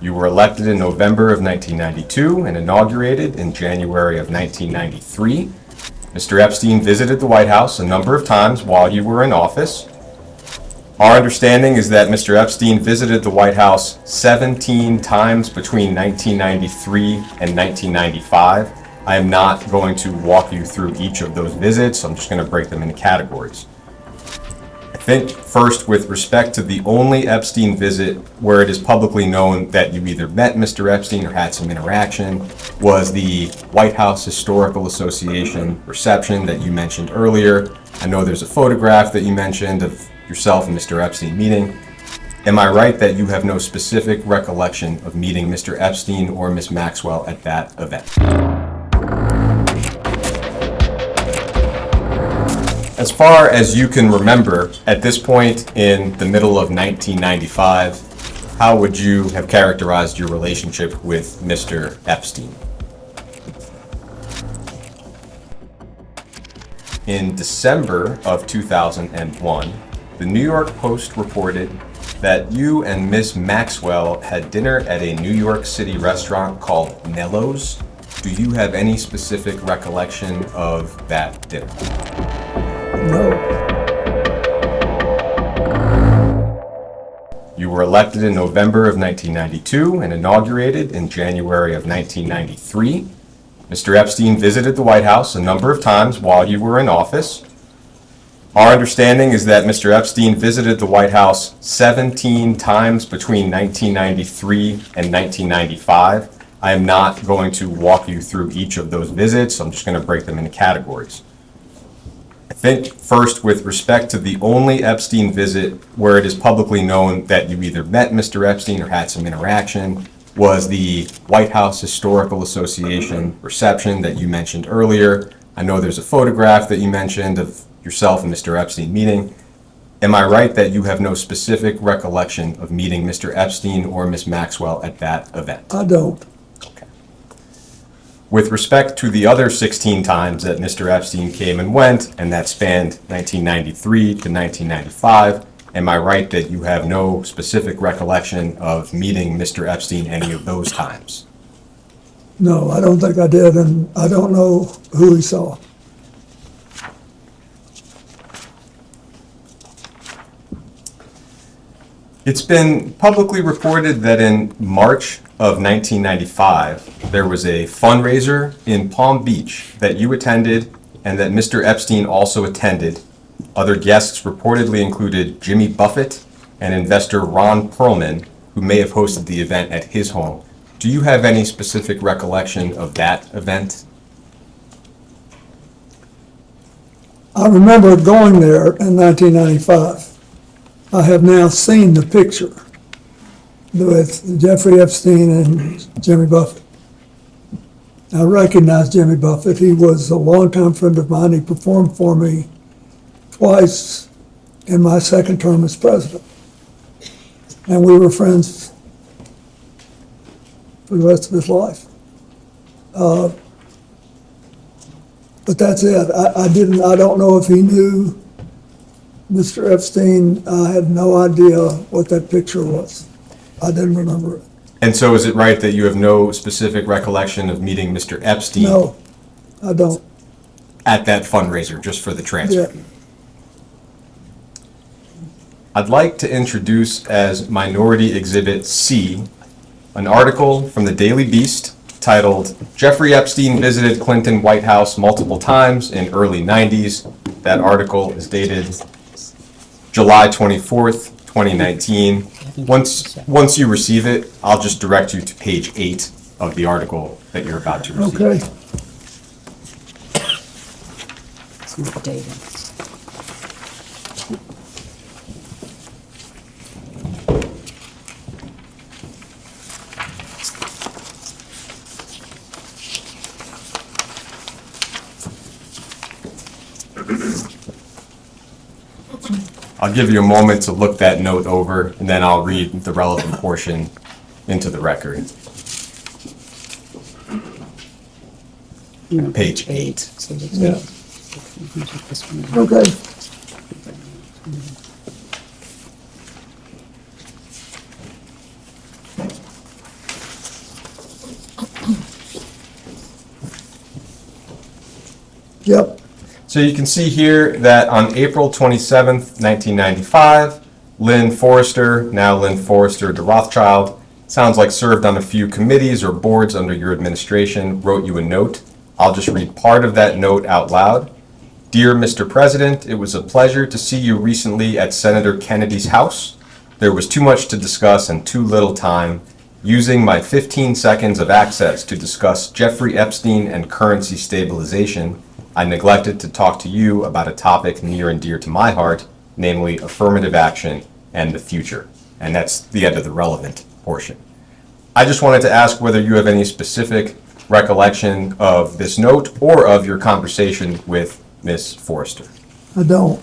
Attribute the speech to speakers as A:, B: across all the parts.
A: You were elected in November of 1992 and inaugurated in January of 1993. Mr. Epstein visited the White House a number of times while you were in office. Our understanding is that Mr. Epstein visited the White House 17 times between 1993 and 1995. I am not going to walk you through each of those visits. I'm just going to break them into categories. I think first, with respect to the only Epstein visit where it is publicly known that you either met Mr. Epstein or had some interaction, was the White House Historical Association reception that you mentioned earlier. I know there's a photograph that you mentioned of yourself and Mr. Epstein meeting. Am I right that you have no specific recollection of meeting Mr. Epstein or Ms. Maxwell at that event? As far as you can remember, at this point in the middle of 1995, how would you have characterized your relationship with Mr. Epstein? In December of 2001, the New York Post reported that you and Ms. Maxwell had dinner at a New York City restaurant called Nello's. Do you have any specific recollection of that dinner?
B: No.
A: You were elected in November of 1992 and inaugurated in January of 1993. Mr. Epstein visited the White House a number of times while you were in office. Our understanding is that Mr. Epstein visited the White House 17 times between 1993 and 1995. I am not going to walk you through each of those visits. I'm just going to break them into categories. I think first, with respect to the only Epstein visit where it is publicly known that you either met Mr. Epstein or had some interaction, was the White House Historical Association reception that you mentioned earlier. I know there's a photograph that you mentioned of yourself and Mr. Epstein meeting. Am I right that you have no specific recollection of meeting Mr. Epstein or Ms. Maxwell at that event?
B: I don't.
A: Okay. With respect to the other 16 times that Mr. Epstein came and went, and that spanned 1993 to 1995, am I right that you have no specific recollection of meeting Mr. Epstein any of those times?
B: No, I don't think I did, and I don't know who he saw.
A: It's been publicly reported that in March of 1995, there was a fundraiser in Palm Beach that you attended and that Mr. Epstein also attended. Other guests reportedly included Jimmy Buffett and investor Ron Perlman, who may have hosted the event at his home. Do you have any specific recollection of that event?
B: I remember going there in 1995. I have now seen the picture with Jeffrey Epstein and Jimmy Buffett. I recognize Jimmy Buffett. He was a longtime friend of mine. He performed for me twice in my second term as president. And we were friends for the rest of his life. But that's it. I don't know if he knew Mr. Epstein. I had no idea what that picture was. I didn't remember it.
A: And so is it right that you have no specific recollection of meeting Mr. Epstein?
B: No, I don't.
A: At that fundraiser, just for the transfer?
B: Yeah.
A: I'd like to introduce as Minority Exhibit C an article from the Daily Beast titled "Jeffrey Epstein Visited Clinton White House Multiple Times in Early 90s." That article is dated July 24th, 2019. Once you receive it, I'll just direct you to page 8 of the article that you're about to receive.
B: Okay.
C: It's not dated.
A: I'll give you a moment to look that note over, and then I'll read the relevant portion into the record. Page 8.
C: So
B: Yeah.
C: this one.
B: Okay. Yep,
A: So you can see here that on April 27th, 1995, Lynn Forrester, now Lynn Forrester de Rothschild, sounds like served on a few committees or boards under your administration, wrote you a note. I'll just read part of that note out loud. Dear Mr. President, it was a pleasure to see you recently at Senator Kennedy's house. There was too much to discuss and too little time. Using my 15 seconds of access to discuss Jeffrey Epstein and currency stabilization, I neglected to talk to you about a topic near and dear to my heart, namely affirmative action and the future. And that's the end of the relevant portion. I just wanted to ask whether you have any specific recollection of this note or of your conversation with Ms. Forrester.
B: I don't.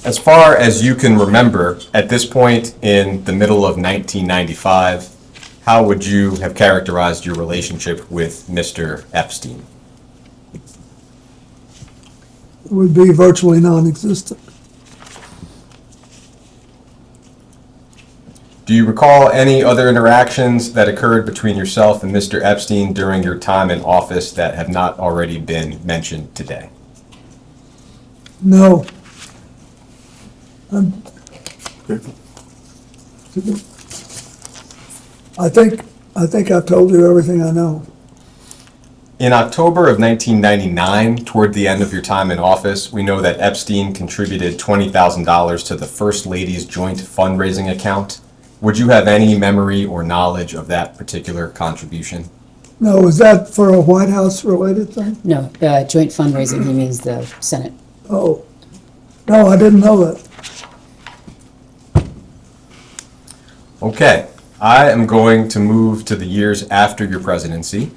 A: As far as you can remember, at this point in the middle of 1995, how would you have characterized your relationship with Mr. Epstein?
B: It would be virtually non-existent.
A: Do you recall any other interactions that occurred between yourself and Mr. Epstein during your time in office that have not already been mentioned today?
B: No. I think I've told you everything I know.
A: In October of 1999, toward the end of your time in office, we know that Epstein contributed $20,000 to the First Lady's joint fundraising account. Would you have any memory or knowledge of that particular contribution?
B: No, is that for a White House related thing?
C: No, joint fundraising, he means the Senate.
B: Oh, no, I didn't know that.
A: Okay, I am going to move to the years after your presidency.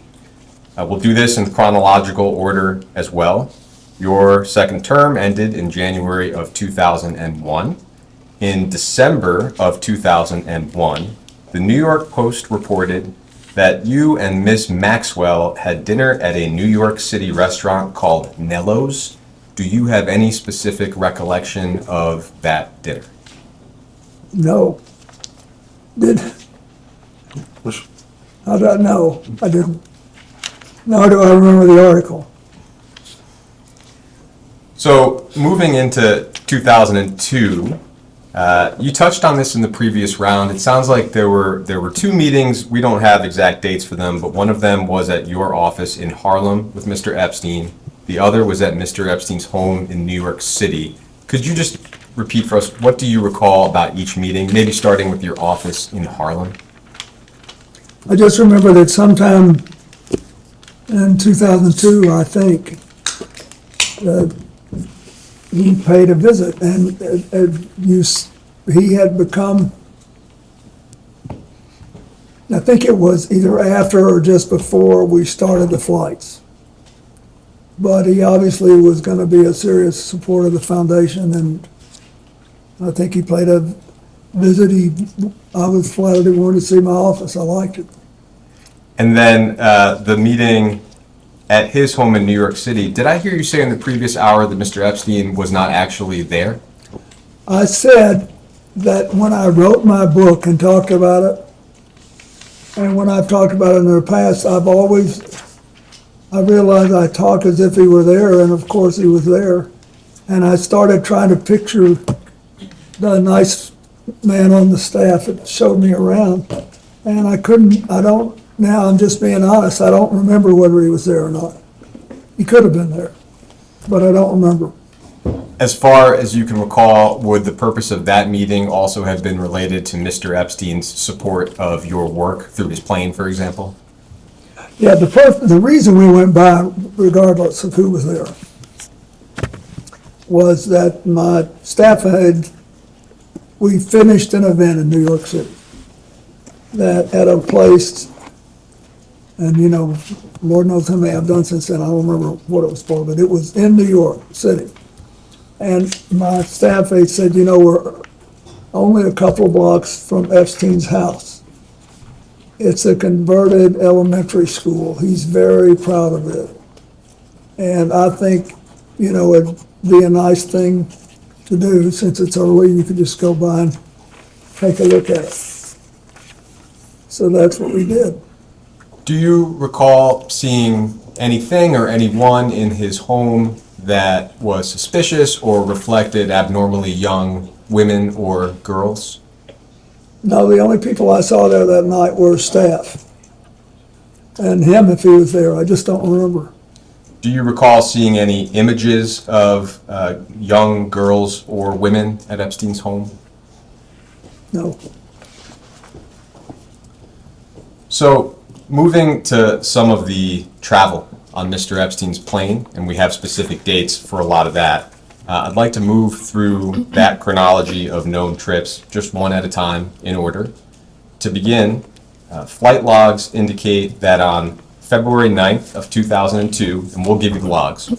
A: We'll do this in chronological order as well. Your second term ended in January of 2001. In December of 2001, the New York Post reported that you and Ms. Maxwell had dinner at a New York City restaurant called Nello's. Do you have any specific recollection of that dinner?
B: No. How did I know? I didn't. Nor do I remember the article.
A: So moving into 2002, you touched on this in the previous round. It sounds like there were two meetings. We don't have exact dates for them, but one of them was at your office in Harlem with Mr. Epstein. The other was at Mr. Epstein's home in New York City. Could you just repeat for us, what do you recall about each meeting, maybe starting with your office in Harlem?
B: I just remember that sometime in 2002, I think, he paid a visit, and he had become, I think it was either after or just before we started the flights. But he obviously was going to be a serious supporter of the foundation, and I think he paid a visit. I was flattered he wanted to see my office. I liked it.
A: And then the meeting at his home in New York City, did I hear you say in the previous hour that Mr. Epstein was not actually there?
B: I said that when I wrote my book and talked about it, and when I've talked about it in the past, I realized I talk as if he were there, and of course he was there. And I started trying to picture the nice man on the staff that showed me around. And now I'm just being honest, I don't remember whether he was there or not. He could have been there, but I don't remember.
A: As far as you can recall, would the purpose of that meeting also have been related to Mr. Epstein's support of your work through his plane, for example?
B: Yeah, the reason we went by, regardless of who was there, was that my staff we finished an event in New York City that at a place, and Lord knows how many I've done since then, I don't remember what it was for, but it was in New York City. And my staff aide said, we're only a couple of blocks from Epstein's house. It's a converted elementary school. He's very proud of it. And I think, it'd be a nice thing to do since it's early. You could just go by and take a look at it. So that's what we did.
A: Do you recall seeing anything or anyone in his home that was suspicious or reflected abnormally young women or girls?
B: No, the only people I saw there that night were staff. And him if he was there, I just don't remember.
A: Do you recall seeing any images of young girls or women at Epstein's home?
B: No.
A: So, moving to some of the travel on Mr. Epstein's plane, and we have specific dates for a lot of that. I'd like to move through that chronology of known trips, just one at a time in order. To begin, flight logs indicate that on February 9th of 2002, and we'll give you the logs,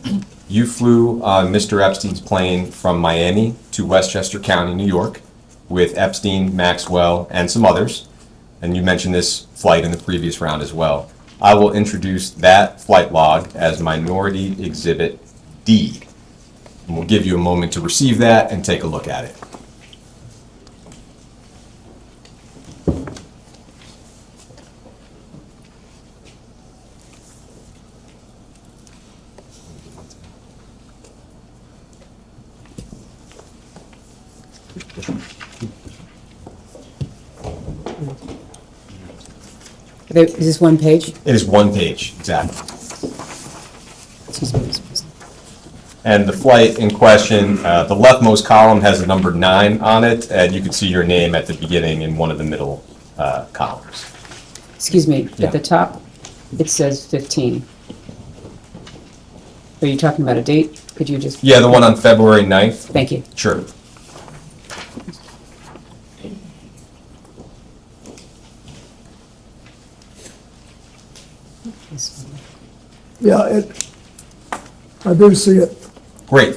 A: you flew on Mr. Epstein's plane from Miami to Westchester County, New York, with Epstein, Maxwell, and some others. And you mentioned this flight in the previous round as well. I will introduce that flight log as Minority Exhibit D. And we'll give you a moment to receive that and take a look at it.
C: Is this one page?
A: It is one page, exactly.
C: Excuse me, Mr. President.
A: And the flight in question, the leftmost column has the number 9 on it, and you can see your name at the beginning in one of the middle columns.
C: Excuse me,
A: Yeah.
C: at the top, it says 15. Are you talking about a date? Could you just?
A: Yeah, the one on February 9th?
C: Thank you.
A: Sure.
C: This one.
B: Yeah, I do see it.
A: Great.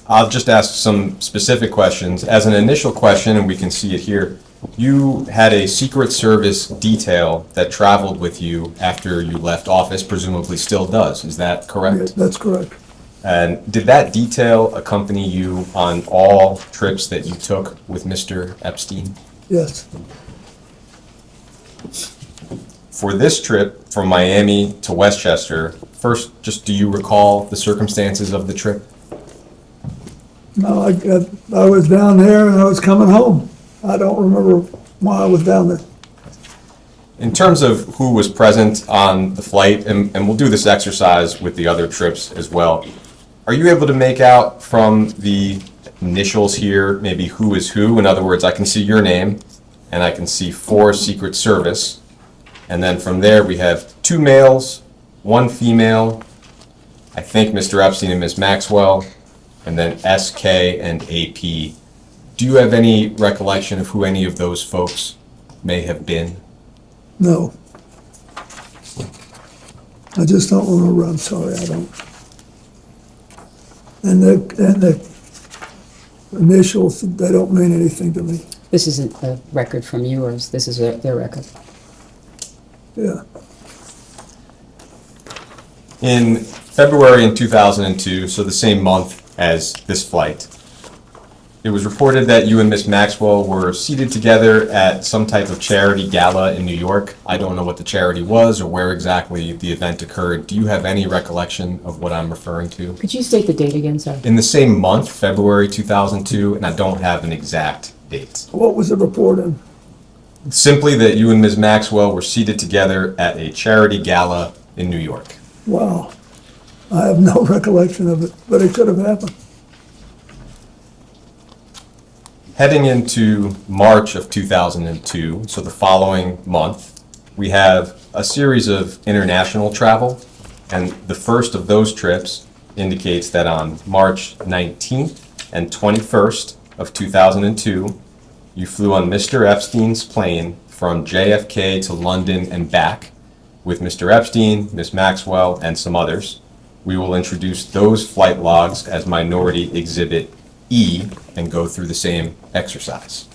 A: I'll just ask some specific questions. As an initial question, and we can see it here, you had a Secret Service detail that traveled with you after you left office, presumably still does. Is that
B: Yeah,
A: correct?
B: that's correct.
A: And did that detail accompany you on all trips that you took with Mr. Epstein?
B: Yes.
A: For this trip from Miami to Westchester, first, just do you recall the circumstances of the trip?
B: No, I was down there and I was coming home. I don't remember why I was down there.
A: In terms of who was present on the flight, and we'll do this exercise with the other trips as well, are you able to make out from the initials here maybe who is who? In other words, I can see your name and I can see 4 Secret Service. And then from there we have 2 males, 1 female, I think Mr. Epstein and Ms. Maxwell, and then SK and AP. Do you have any recollection of who any of those folks may have been?
B: No. I just don't remember, I'm sorry, I don't. And the initials, they don't mean anything to me.
C: This isn't a record from yours, this is their record.
B: Yeah.
A: In February in 2002, so the same month as this flight, it was reported that you and Miss Maxwell were seated together at some type of charity gala in New York. I don't know what the charity was or where exactly the event occurred. Do you have any recollection of what I'm referring to?
C: Could you state the date again, sir?
A: In the same month, February 2002, and I don't have an exact date.
B: What was the report in?
A: Simply that you and Ms. Maxwell were seated together at a charity gala in New York.
B: Wow. I have no recollection of it, but it could have happened.
A: Heading into March of 2002, so the following month, we have a series of international travel, and the first of those trips indicates that on March 19th and 21st of 2002, you flew on Mr. Epstein's plane from JFK to London and back with Mr. Epstein, Ms. Maxwell, and some others. We will introduce those flight logs as Minority Exhibit E and go through the same exercise.